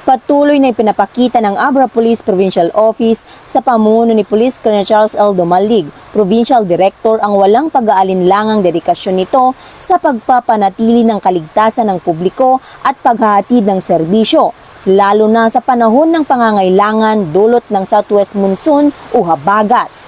Patuloy na ipinapakita ng Abra Police Provincial Office sa pamuno ni Police Colonel Charles L. Dumalig, Provincial Director, ang walang pag-aalinlangang dedikasyon nito sa pagpapanatili ng kaligtasan ng publiko at paghahatid ng serbisyo, lalo na sa panahon ng pangangailangan dulot ng southwest monsoon o habagat.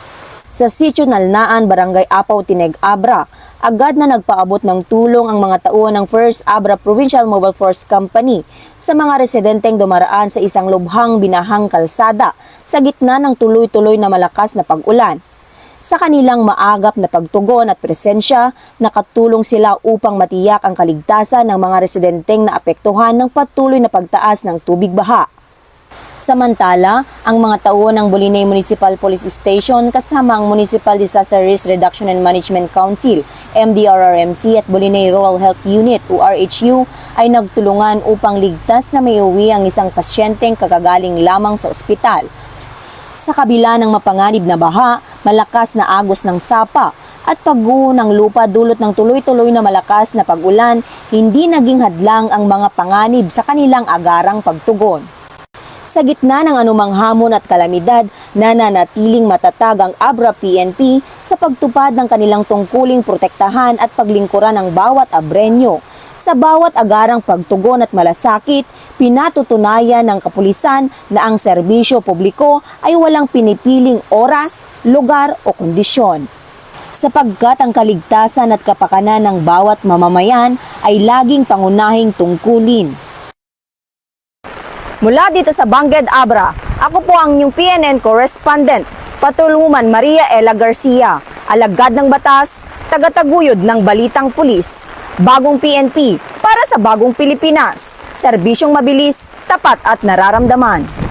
Sa Sitio Nalnaan, Barangay Apaw, Tineg, Abra, agad na nagpaabot ng tulong ang mga tauhan ng First Abra Provincial Mobile Force Company sa mga residenteng dumaraan sa isang lubhang binahang kalsada sa gitna ng tuloy-tuloy na malakas na pag-ulan. Sa kanilang maagap na pagtugon at presensya, nakatulong sila upang matiyak ang kaligtasan ng mga residenteng naapektuhan ng patuloy na pagtaas ng tubig baha. Samantala, ang mga tauhan ng Bolinay Municipal Police Station kasama ang Municipal Disaster Risk Reduction and Management Council, MDRRMC at Bolinay Rural Health Unit o RHU ay nagtulungan upang ligtas na maiuwi ang isang pasyenteng kagagaling lamang sa ospital. Sa kabila ng mapanganib na baha, malakas na agos ng sapa at pagguho ng lupa dulot ng tuloy-tuloy na malakas na pag-ulan, hindi naging hadlang ang mga panganib sa kanilang agarang pagtugon. Sa gitna ng anumang hamon at kalamidad, nananatiling matatag ang Abra PNP sa pagtupad ng kanilang tungkuling protektahan at paglingkuran ng bawat Abreño. Sa bawat agarang pagtugon at malasakit, pinatutunayan ng kapulisan na ang serbisyo publiko ay walang pinipiling oras, lugar o kondisyon. Sapagkat ang kaligtasan at kapakanan ng bawat mamamayan ay laging pangunahing tungkulin. Mula dito sa Bangged, Abra, ako po ang inyong PNN correspondent, Patuluman Maria Ella Garcia, alagad ng batas, tagataguyod ng balitang pulis. Bagong PNP para sa bagong Pilipinas, serbisyong mabilis, tapat at nararamdaman.